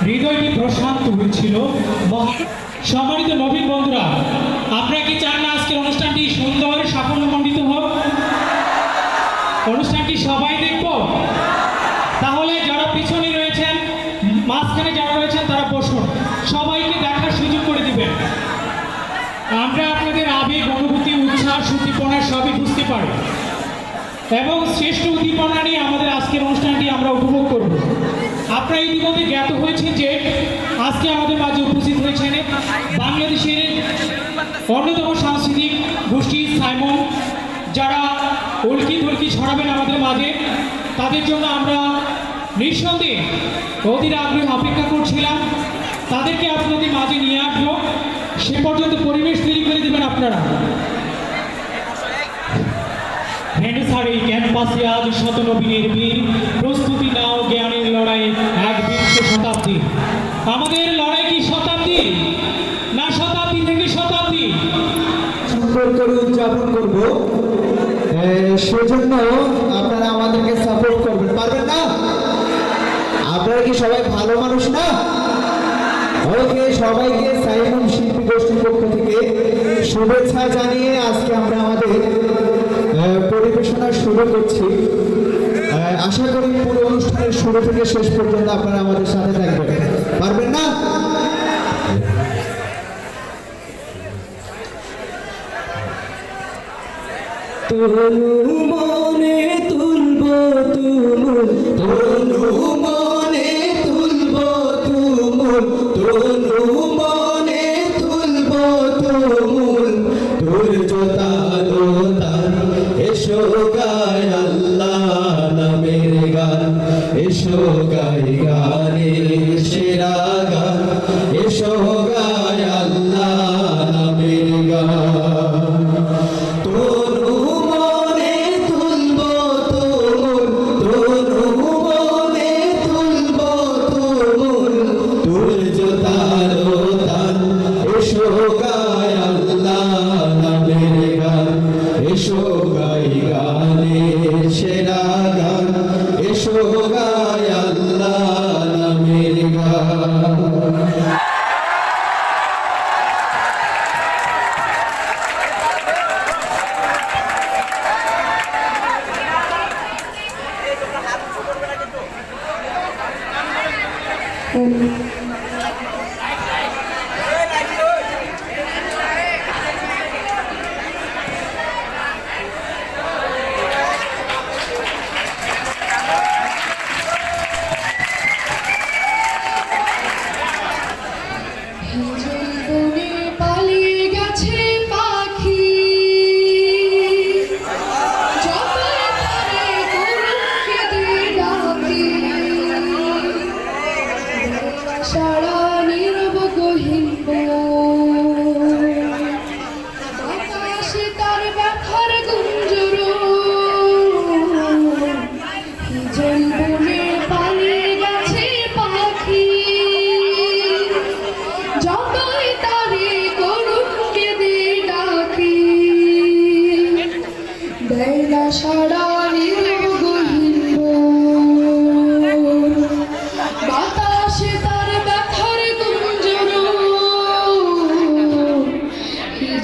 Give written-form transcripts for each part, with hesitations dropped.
হৃদয়টি প্রশান্ত হয়েছিল। সম্মানিত নবীন বন্ধুরা, আপনারা কি চান না আজকের অনুষ্ঠানটি সুন্দর সাফল্যমণ্ডিত হোক? অনুষ্ঠানটি সবাই দেখব? তাহলে যারা পিছনে রয়েছেন, মাঝখানে যারা রয়েছেন তারা বসুন, সবাইকে দেখার সুযোগ করে দিবেন। আমরা আপনাদের আবেগ, অনুভূতি, উচ্ছ্বাস, উদ্দীপনা সবই বুঝতে পারি এবং শ্রেষ্ঠ উদ্দীপনা নিয়ে আমাদের আজকের অনুষ্ঠানটি আমরা উপভোগ করব। আপনারা ইতিমধ্যে জ্ঞাত হয়েছেন যে আজকে আমাদের মাঝে উপস্থিত হয়েছেন বাংলাদেশের অন্যতম সাংস্কৃতিক গোষ্ঠী সাইমন, যারা উল্কি ধুলকি ছড়াবেন আমাদের মাঝে। তাদের জন্য আমরা নিঃসন্দেহে অধীর আগ্রহে অপেক্ষা করছিলাম। তাদেরকে আপনাদের মাঝে নিয়ে আসবো, সে পর্যন্ত পরিবেশ তৈরি করে দেবেন আপনারা। ভেনেসারের ক্যাম্পাসে আজ শত নবীনের বীর, প্রস্তুতি নাও জ্ঞানের লড়াই, এক বিংশ শতাব্দী। আমাদের লড়াই কি শতাব্দী না শতাব্দী থেকে শতাব্দী? সুন্দর করে উদযাপন করব, সেজন্য আপনারা আমাদেরকে সাপোর্ট করবেন, পারবেন না? আপনারা কি সবাই ভালো মানুষ না? ওকে, সবাইকে সাইমন শিল্পী গোষ্ঠীর পক্ষ থেকে শুভেচ্ছা জানিয়ে আজকে আমরা আমাদের পরিবেশনা শুরু করছি। আশা করি পুরো অনুষ্ঠানের শুরু থেকে শেষ পর্যন্ত আপনারা আমাদের সাথে থাকবেন, পারবেন না? তনু মনে তুলব তুমুল, তনু মনে তুলব তুমুল, তনু মনে তুলব তুমুল, দুর্যোতালো তার। এসো গায় আল্লাহ নামের গান, এসো গাই গানের সেরা গান, এসো গায় আল্লাহ নামের গান। তনু মনে তুলব তুমুল, তনু মনে তুলব তুমুল, দুর্যোতালো তার। এসো গায় আল্লাহ নামের গান, এসো গাই গানের সেরা গান, এসো গায় আল্লাহ নামের গান।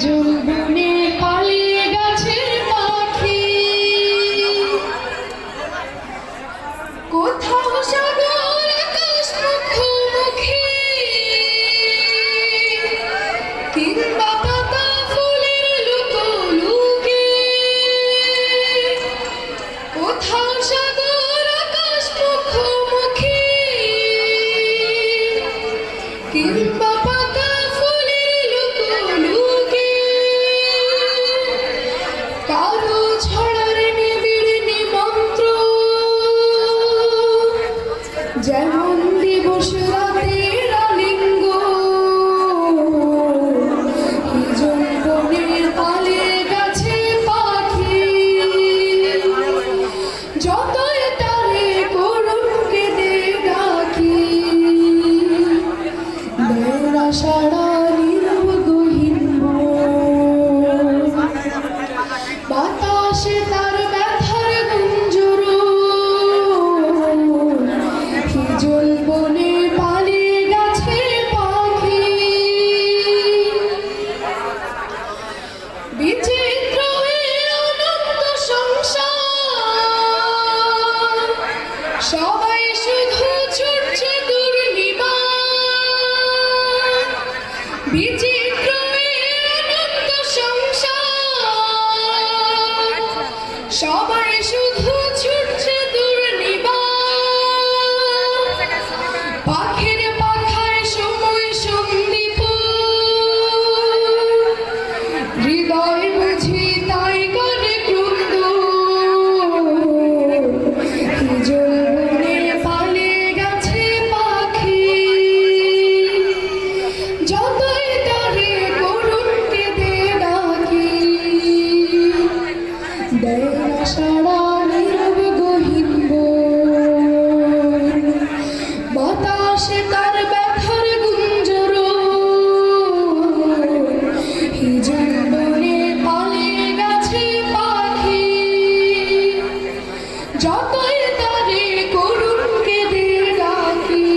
যৌবনে পালিয়ে গেছে পাখি। আলো ছড়ার নিবিড় নিমন্ত্রণ, যেমন দিবস রাতের আলিঙ্গন, হিজন বনের পালে গাছে পাখি, যতই তারে করুণ কেঁদে ডাকি, বেলা সারা নীরব গহীন বন, বাতাসে তার ব্যথার গুঞ্জরণ, হিজল বনে পালে গাছে পাখি, বিচিত্র এই অনন্ত সংসার, সবাই শুধু ছুটছে দুর্নিবার, বিচিত্র এই অনন্ত সংসার, সবাই শুধু ছুটছে দুর্নিবার, পাখির পাখায় সময় সন্দীপ, হৃদয় বুঝি তাই করে ক্রুদ্ধ, হিজল বনে পালে গাছে পাখি, যতই তারে করুণ কেঁদে ডাকি, দেয় না সাড়া নীরব গহীন বন, বাতাসে তার ব্যথার গুঞ্জরণ, হিজল বনে পালে গাছে পাখি, যতই তারে করুণ কেঁদে ডাকি,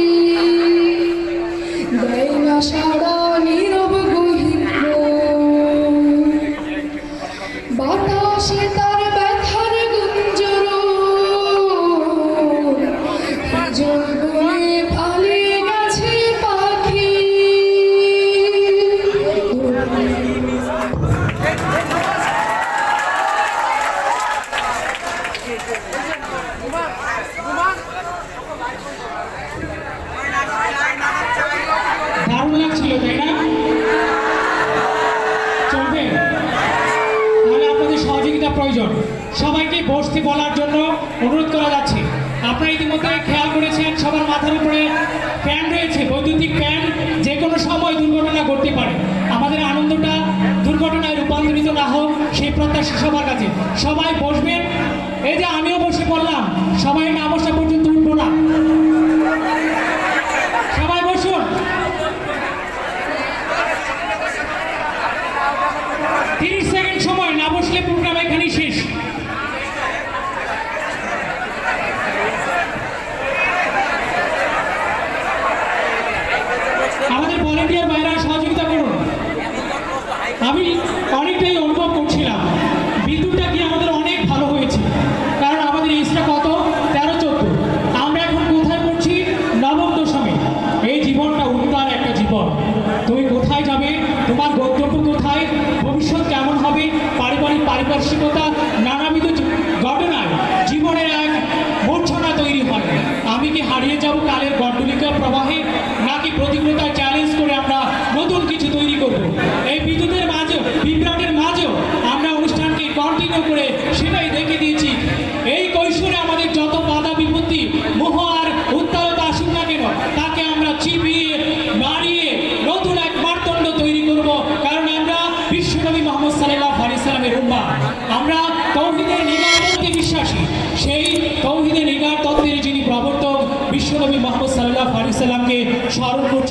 দেয় না সাড়া নীরব গহীন বন, বাতাসে তার ব্যথার গুঞ্জরণ, হিজল বনে পালে গাছে পাখি। দারুণ লাগছিল তাই না? চলবে? তাহলে আপনাদের সহযোগিতা প্রয়োজন। সবাইকে বসতে বলার জন্য অনুরোধ করা যাচ্ছে। আপনারা ইতিমধ্যে খেয়াল করেছেন সবার মাথার উপরে ফ্যান রয়েছে, বৈদ্যুতিক ফ্যান, যে কোনো সময় দুর্ঘটনা ঘটতে পারে। আমাদের আনন্দটা দুর্ঘটনায় রূপান্তরিত না হোক সেই প্রত্যাশা সবার কাছে। সবাই বসবেন। এই যে আমিও বসে পড়লাম, সবাই না বসা পর্যন্ত উঠবো না। সবাই বসুন। 30 সেকেন্ড সময়, না বসলে প্রোগ্রাম এখানেই শেষ। আমাদের ভলেন্টিয়ার ভাইরা সহযোগিতা করুন। আমি অনেকটাই অনুভব করছিলাম বিদ্যুৎটা কি আমাদের অনেক ভালো হয়েছে, কারণ আমাদের এজটা কত, 13-14। আমরা এখন কোথায় পড়ছি? নবম দশমে। এই জীবনটা উত্তাল একটা জীবন। তুমি কোথায় যাবে, তোমার গন্তব্য কোথায়, ভবিষ্যৎ কেমন হবে, পারিপার্শ্বিকতা, নানাবিধ ঘটনায় জীবনের এক মূর্ছনা তৈরি হয়। আমি কি হারিয়ে যাব কালের গণ্ডলিকা প্রবাহে, নাকি প্রতিকূলতা চ্যালেঞ্জ করে আমরা নতুন কিছু তৈরি করব? এই বিদ্যুতের মাঝেও, বিভ্রাটের মাঝেও আমরা অনুষ্ঠানকে কন্টিনিউ করে সেটাই দেখে দিয়েছি। এই কৈশোরে আমাদের যত বাধা বিপত্তি, মোহ আর উত্তালতা আসুক না কেন, তাকে আমরা চিপিয়ে মারিয়ে নতুন এক মারদণ্ড তৈরি করব। কারণ আমরা বিশ্বনবী মুহাম্মদ সাল্লাল্লাহু আলাইহি সাল্লামের উম্মাহ। আমরা তৌহিদের নিগার তত্ত্বে বিশ্বাসী। সেই তৌহিদের নিগার তত্ত্বের যিনি প্রবর্তক বিশ্বনবী মুহাম্মদ সাল্লাল্লাহু আলাইহি সাল্লামকে স্মরণ করছি।